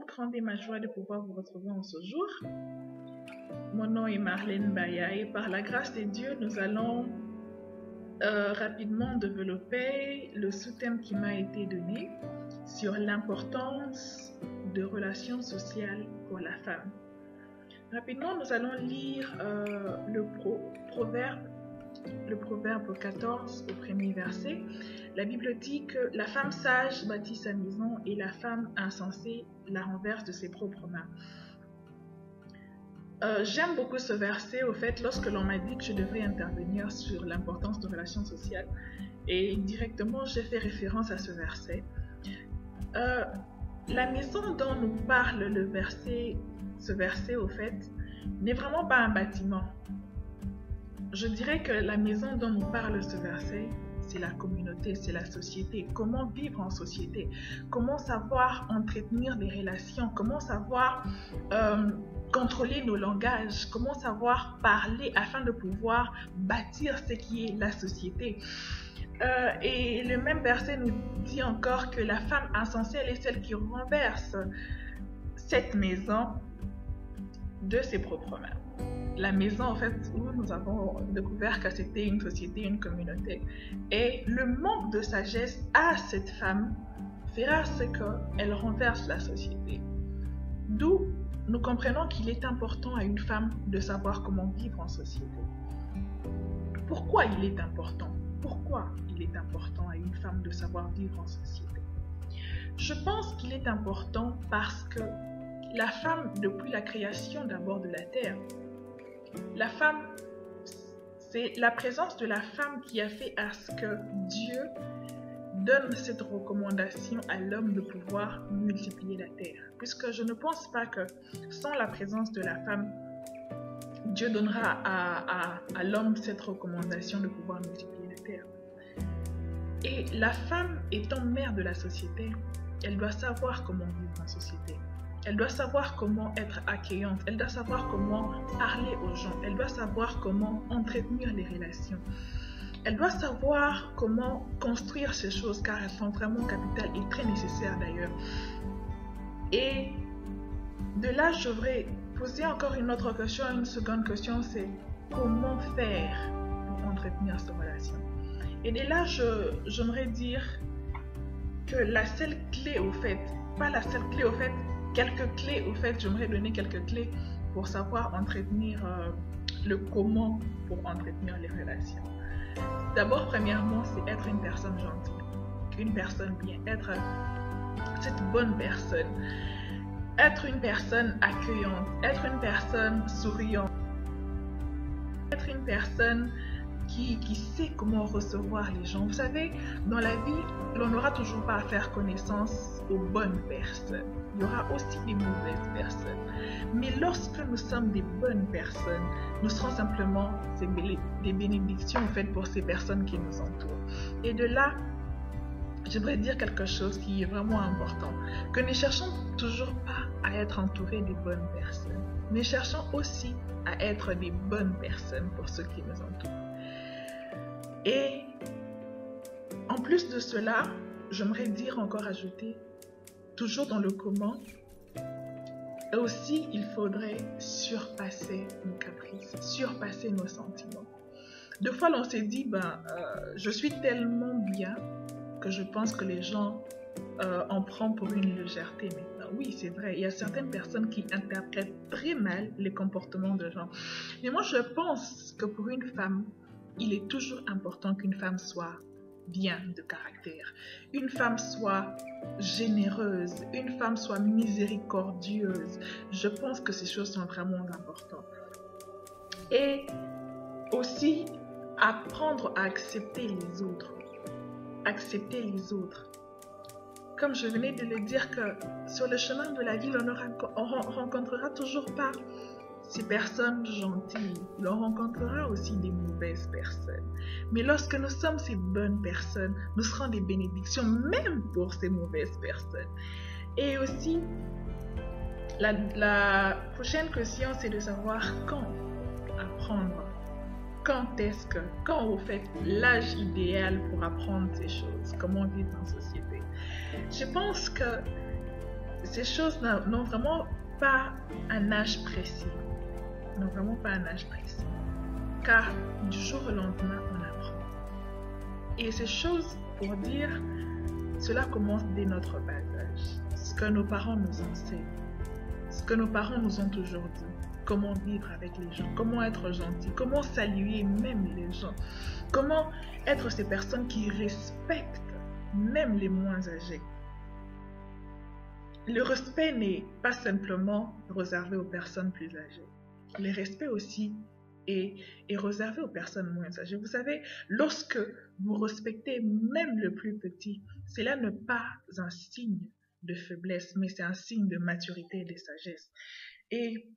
grande est ma joie de pouvoir vous retrouver en ce jour. Mon nom est Marlène Baya et par la grâce de Dieu, nous allons rapidement développer le sous-thème qui m'a été donné sur l'importance de relations sociales pour la femme. Rapidement, nous allons lire le proverbe 14 au premier verset. La Bible dit que la femme sage bâtit sa maison et la femme insensée la renverse de ses propres mains. J'aime beaucoup ce verset, au fait, lorsque l'on m'a dit que je devrais intervenir sur l'importance de relations sociales. Et directement, j'ai fait référence à ce verset. La maison dont nous parle ce verset, au fait, n'est vraiment pas un bâtiment. Je dirais que la maison dont nous parle ce verset, c'est la communauté, c'est la société. Comment vivre en société? Comment savoir entretenir des relations? Comment savoir contrôler nos langages? Comment savoir parler afin de pouvoir bâtir ce qui est la société? Et le même verset nous dit encore que la femme insensée, elle est celle qui renverse cette maison de ses propres mains. La maison, en fait, où nous avons découvert que c'était une société, une communauté. Et le manque de sagesse à cette femme fera ce qu'elle renverse la société. D'où nous comprenons qu'il est important à une femme de savoir comment vivre en société. Pourquoi il est important? Pourquoi il est important à une femme de savoir vivre en société? Je pense qu'il est important parce que la femme, depuis la création d'abord de la terre, la femme, c'est la présence de la femme qui a fait à ce que Dieu donne cette recommandation à l'homme de pouvoir multiplier la terre. Puisque je ne pense pas que sans la présence de la femme, Dieu donnera à l'homme cette recommandation de pouvoir multiplier la terre. Et la femme étant mère de la société, elle doit savoir comment vivre en société. Elle doit savoir comment être accueillante. Elle doit savoir comment parler aux gens. Elle doit savoir comment entretenir les relations. Elle doit savoir comment construire ces choses car elles sont vraiment capitales et très nécessaires d'ailleurs. Et de là, je voudrais poser encore une autre question, une seconde question, c'est comment faire pour entretenir ces relations? Et de là, j'aimerais dire que la seule clé au fait, pas la seule clé au fait, quelques clés, au fait, j'aimerais donner quelques clés pour savoir entretenir le comment pour entretenir les relations. D'abord, premièrement, c'est être une personne gentille, une personne bien, être cette bonne personne, être une personne accueillante, être une personne souriante, être une personne qui sait comment recevoir les gens. Vous savez, dans la vie, l'on n'aura toujours pas à faire connaissance aux bonnes personnes. Il y aura aussi des mauvaises personnes. Mais lorsque nous sommes des bonnes personnes, nous serons simplement des bénédictions en fait pour ces personnes qui nous entourent. Et de là, j'aimerais dire quelque chose qui est vraiment important. Que ne cherchons toujours pas à être entourés des bonnes personnes. Mais cherchons aussi à être des bonnes personnes pour ceux qui nous entourent. Et en plus de cela, j'aimerais dire encore ajouter, toujours dans le comment, et aussi il faudrait surpasser nos caprices, surpasser nos sentiments. Deux fois, l'on s'est dit, je suis tellement bien que je pense que les gens en prennent pour une légèreté maintenant. Oui, c'est vrai, il y a certaines personnes qui interprètent très mal les comportements de gens. Mais moi, je pense que pour une femme, il est toujours important qu'une femme soit bien de caractère, une femme soit généreuse, une femme soit miséricordieuse. Je pense que ces choses sont vraiment importantes. Et aussi, apprendre à accepter les autres. Accepter les autres. Comme je venais de le dire, que sur le chemin de la vie, on rencontrera toujours pas ces personnes gentilles, l'on rencontrera aussi des mauvaises personnes. Mais lorsque nous sommes ces bonnes personnes, nous serons des bénédictions même pour ces mauvaises personnes. Et aussi, la prochaine question, c'est de savoir quand apprendre. Quand au fait l'âge idéal pour apprendre ces choses, comment vivre en société. Je pense que ces choses n'ont vraiment pas un âge précis. N'ont vraiment pas un âge précis. Car du jour au lendemain, on apprend. Et ces choses, pour dire, cela commence dès notre bas âge. Ce que nos parents nous enseignent. Ce que nos parents nous ont toujours dit. Comment vivre avec les gens. Comment être gentil. Comment saluer même les gens. Comment être ces personnes qui respectent même les moins âgés. Le respect n'est pas simplement réservé aux personnes plus âgées. Le respect aussi est réservé aux personnes moins âgées. Vous savez, lorsque vous respectez même le plus petit, cela n'est pas un signe de faiblesse, mais c'est un signe de maturité et de sagesse. Et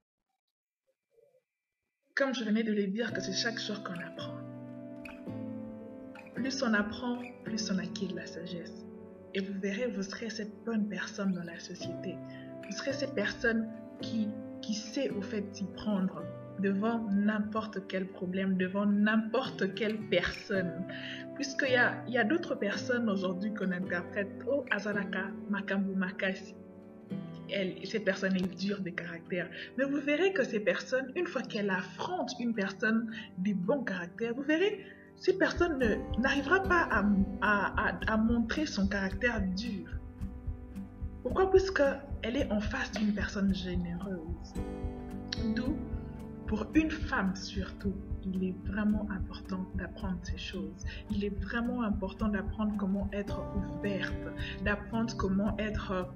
comme je venais de le dire, que c'est chaque jour qu'on apprend. Plus on apprend, plus on acquiert de la sagesse. Et vous verrez, vous serez cette bonne personne dans la société. Vous serez cette personne qui sait au fait s'y prendre devant n'importe quel problème, devant n'importe quelle personne. Puisqu'il y a d'autres personnes aujourd'hui qu'on interprète « Oh, Azalaka, Makambu Makasi ». Ces personnes sont dures de caractère. Mais vous verrez que ces personnes, une fois qu'elles affrontent une personne de bon caractère, vous verrez, cette personne n'arrivera pas à montrer son caractère dur. Pourquoi? Puisqu'elle est en face d'une personne généreuse. D'où, pour une femme surtout, il est vraiment important d'apprendre ces choses. Il est vraiment important d'apprendre comment être ouverte, d'apprendre comment être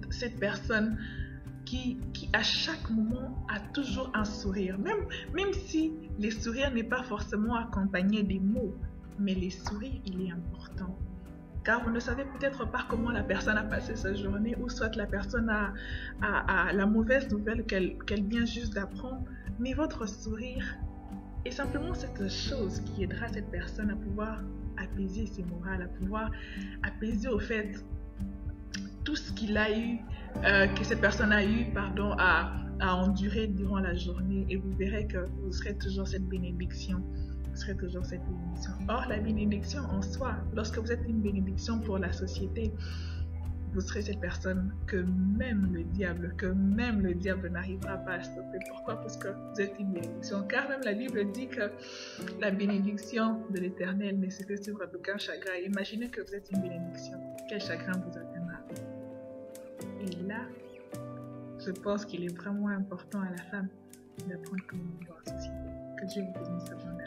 cette personne qui à chaque moment a toujours un sourire. Même si les sourires n'est pas forcément accompagné des mots, mais les sourires, il est important. Car vous ne savez peut-être pas comment la personne a passé sa journée, ou soit la personne a la mauvaise nouvelle qu'elle vient juste d'apprendre, mais votre sourire est simplement cette chose qui aidera cette personne à pouvoir apaiser ses morales, à pouvoir apaiser au fait tout ce qu'il a eu, que cette personne a eu, à endurer durant la journée, et vous verrez que vous serez toujours cette bénédiction. Vous serez toujours cette bénédiction. Or, la bénédiction en soi, lorsque vous êtes une bénédiction pour la société, vous serez cette personne que même le diable n'arrivera pas à stopper. Pourquoi? Parce que vous êtes une bénédiction. Car même la Bible dit que la bénédiction de l'Éternel ne se fait sur aucun chagrin. Imaginez que vous êtes une bénédiction. Quel chagrin vous atteindra? Et là, je pense qu'il est vraiment important à la femme d'apprendre comment vivre en société. Que Dieu vous bénisse abondamment.